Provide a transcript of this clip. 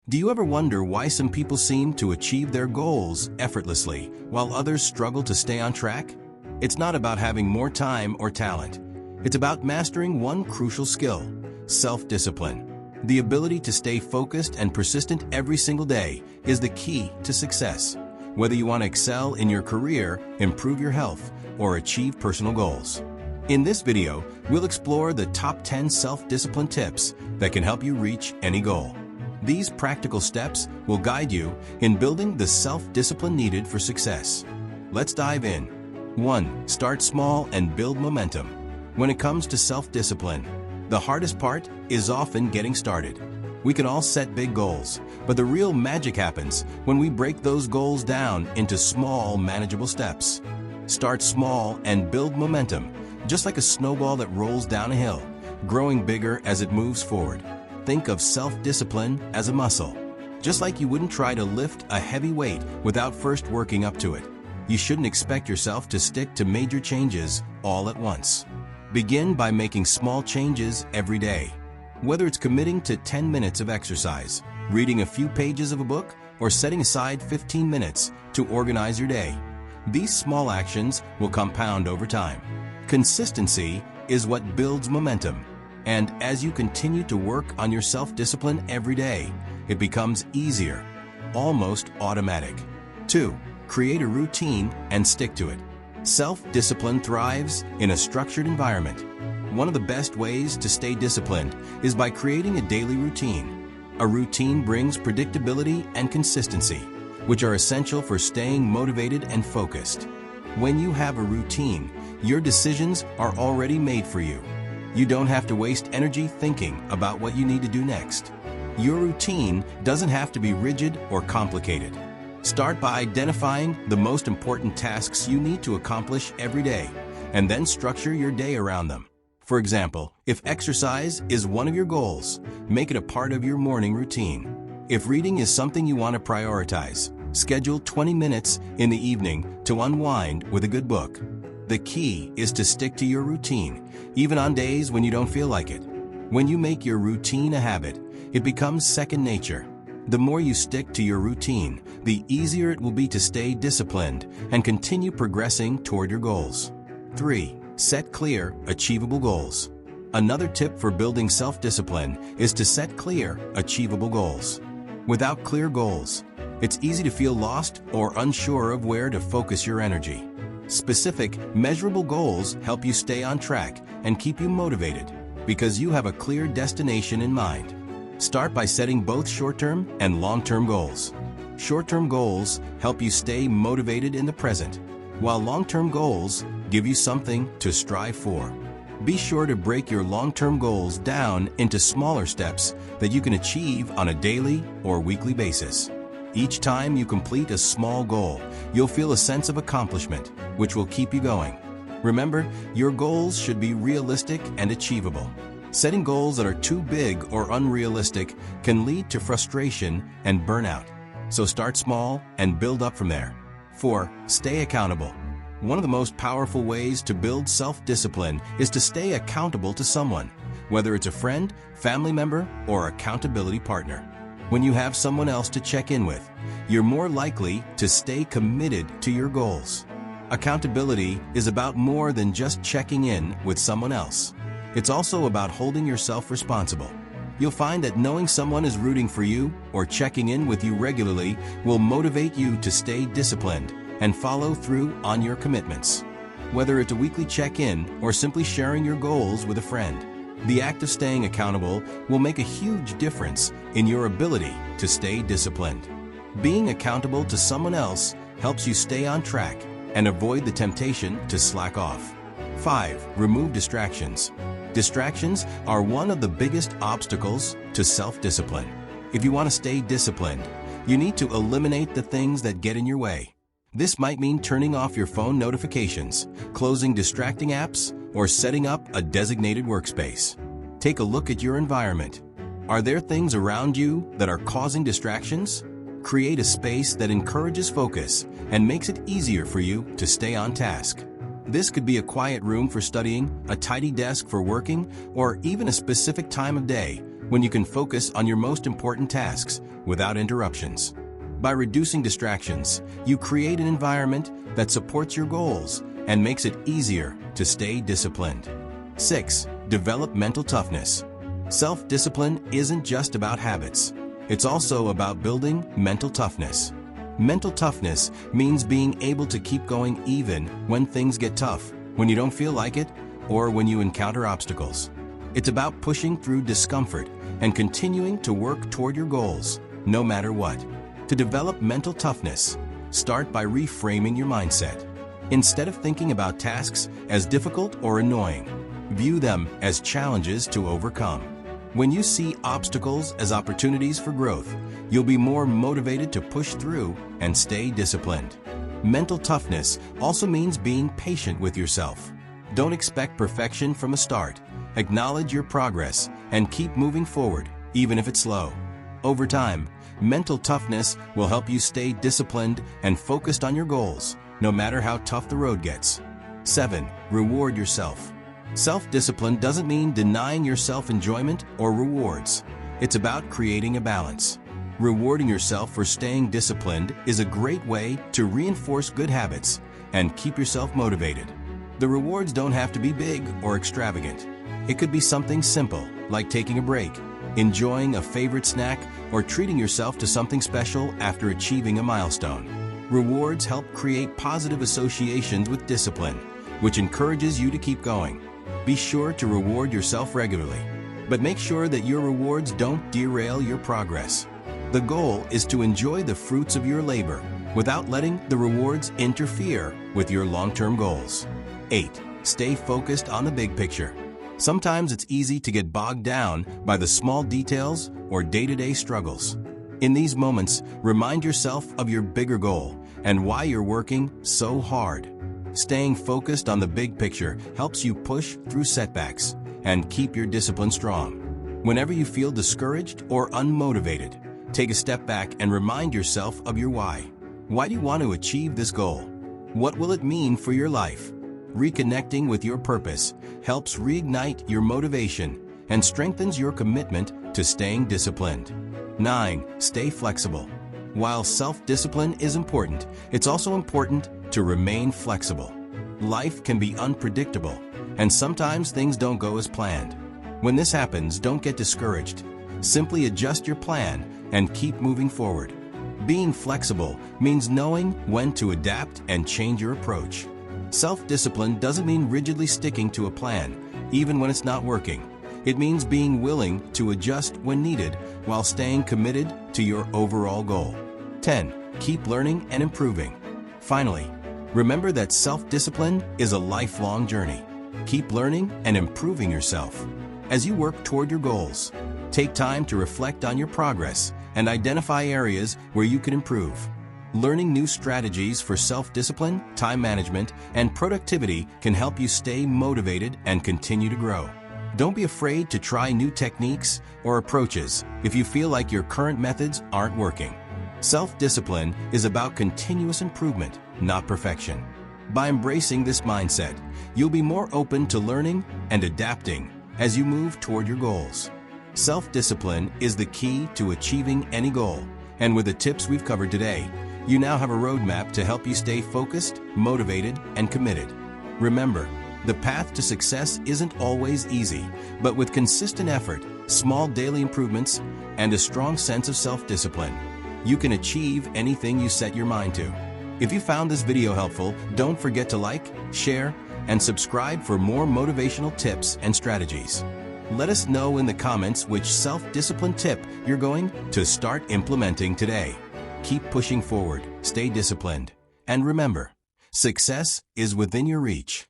Do you ever wonder why some people seem to achieve their goals effortlessly while others struggle to stay on track? It's not about having more time or talent. It's about mastering one crucial skill: self-discipline. The ability to stay focused and persistent every single day is the key to success. Whether you want to excel in your career, improve your health, or achieve personal goals. In this video, we'll explore the top 10 self-discipline tips that can help you reach any goal. These practical steps will guide you in building the self-discipline needed for success. Let's dive in. 1. Start small and build momentum. When it comes to self-discipline, the hardest part is often getting started. We can all set big goals, but the real magic happens when we break those goals down into small, manageable steps. Start small and build momentum, just like a snowball that rolls down a hill, growing bigger as it moves forward. Think of self-discipline as a muscle. Just like you wouldn't try to lift a heavy weight without first working up to it, you shouldn't expect yourself to stick to major changes all at once. Begin by making small changes every day. Whether it's committing to 10 minutes of exercise, reading a few pages of a book, or setting aside 15 minutes to organize your day, these small actions will compound over time. Consistency is what builds momentum. And as you continue to work on your self-discipline every day, it becomes easier, almost automatic. 2. Create a routine and stick to it. Self-discipline thrives in a structured environment. One of the best ways to stay disciplined is by creating a daily routine. A routine brings predictability and consistency, which are essential for staying motivated and focused. When you have a routine, your decisions are already made for you. You don't have to waste energy thinking about what you need to do next. Your routine doesn't have to be rigid or complicated. Start by identifying the most important tasks you need to accomplish every day, and then structure your day around them. For example, if exercise is one of your goals, make it a part of your morning routine. If reading is something you want to prioritize, schedule 20 minutes in the evening to unwind with a good book. The key is to stick to your routine, even on days when you don't feel like it. When you make your routine a habit, it becomes second nature. The more you stick to your routine, the easier it will be to stay disciplined and continue progressing toward your goals. 3. Set clear, achievable goals. Another tip for building self-discipline is to set clear, achievable goals. Without clear goals, it's easy to feel lost or unsure of where to focus your energy. Specific, measurable goals help you stay on track and keep you motivated because you have a clear destination in mind. Start by setting both short-term and long-term goals. Short-term goals help you stay motivated in the present, while long-term goals give you something to strive for. Be sure to break your long-term goals down into smaller steps that you can achieve on a daily or weekly basis. Each time you complete a small goal, you'll feel a sense of accomplishment, which will keep you going. Remember, your goals should be realistic and achievable. Setting goals that are too big or unrealistic can lead to frustration and burnout. So start small and build up from there. 4. Stay accountable. One of the most powerful ways to build self-discipline is to stay accountable to someone, whether it's a friend, family member, or accountability partner. When you have someone else to check in with, you're more likely to stay committed to your goals. Accountability is about more than just checking in with someone else. It's also about holding yourself responsible. You'll find that knowing someone is rooting for you or checking in with you regularly will motivate you to stay disciplined and follow through on your commitments. Whether it's a weekly check-in or simply sharing your goals with a friend, the act of staying accountable will make a huge difference in your ability to stay disciplined. Being accountable to someone else helps you stay on track and avoid the temptation to slack off. 5. Remove distractions. Distractions are one of the biggest obstacles to self-discipline. If you want to stay disciplined, you need to eliminate the things that get in your way. This might mean turning off your phone notifications, closing distracting apps, or setting up a designated workspace. Take a look at your environment. Are there things around you that are causing distractions? Create a space that encourages focus and makes it easier for you to stay on task. This could be a quiet room for studying, a tidy desk for working, or even a specific time of day when you can focus on your most important tasks without interruptions. By reducing distractions, you create an environment that supports your goals and makes it easier to stay disciplined. 6. Develop mental toughness. Self-discipline isn't just about habits. It's also about building mental toughness. Mental toughness means being able to keep going even when things get tough, when you don't feel like it, or when you encounter obstacles. It's about pushing through discomfort and continuing to work toward your goals, no matter what. To develop mental toughness, start by reframing your mindset. Instead of thinking about tasks as difficult or annoying, view them as challenges to overcome. When you see obstacles as opportunities for growth, you'll be more motivated to push through and stay disciplined. Mental toughness also means being patient with yourself. Don't expect perfection from a start. Acknowledge your progress and keep moving forward, even if it's slow. Over time, mental toughness will help you stay disciplined and focused on your goals, no matter how tough the road gets. 7. Reward yourself. Self-discipline doesn't mean denying yourself enjoyment or rewards. It's about creating a balance. Rewarding yourself for staying disciplined is a great way to reinforce good habits and keep yourself motivated. The rewards don't have to be big or extravagant. It could be something simple, like taking a break, enjoying a favorite snack, or treating yourself to something special after achieving a milestone. Rewards help create positive associations with discipline, which encourages you to keep going. Be sure to reward yourself regularly, but make sure that your rewards don't derail your progress. The goal is to enjoy the fruits of your labor without letting the rewards interfere with your long-term goals. 8. Stay focused on the big picture. Sometimes it's easy to get bogged down by the small details or day-to-day struggles. In these moments, remind yourself of your bigger goal and why you're working so hard. Staying focused on the big picture helps you push through setbacks and keep your discipline strong. Whenever you feel discouraged or unmotivated, take a step back and remind yourself of your why. Why do you want to achieve this goal? What will it mean for your life? Reconnecting with your purpose helps reignite your motivation and strengthens your commitment to staying disciplined. 9. Stay flexible. While self-discipline is important, it's also important to remain flexible. Life can be unpredictable, and sometimes things don't go as planned. When this happens, don't get discouraged. Simply adjust your plan and keep moving forward. Being flexible means knowing when to adapt and change your approach. Self-discipline doesn't mean rigidly sticking to a plan, even when it's not working. It means being willing to adjust when needed while staying committed to your overall goal. 10. Keep learning and improving. Finally, remember that self-discipline is a lifelong journey. Keep learning and improving yourself. As you work toward your goals, take time to reflect on your progress and identify areas where you can improve. Learning new strategies for self-discipline, time management, and productivity can help you stay motivated and continue to grow. Don't be afraid to try new techniques or approaches if you feel like your current methods aren't working. Self-discipline is about continuous improvement, not perfection. By embracing this mindset, you'll be more open to learning and adapting as you move toward your goals. Self-discipline is the key to achieving any goal, and with the tips we've covered today, you now have a roadmap to help you stay focused, motivated, and committed. Remember, the path to success isn't always easy, but with consistent effort, small daily improvements, and a strong sense of self-discipline, you can achieve anything you set your mind to. If you found this video helpful, don't forget to like, share, and subscribe for more motivational tips and strategies. Let us know in the comments which self-discipline tip you're going to start implementing today. Keep pushing forward, stay disciplined, and remember, success is within your reach.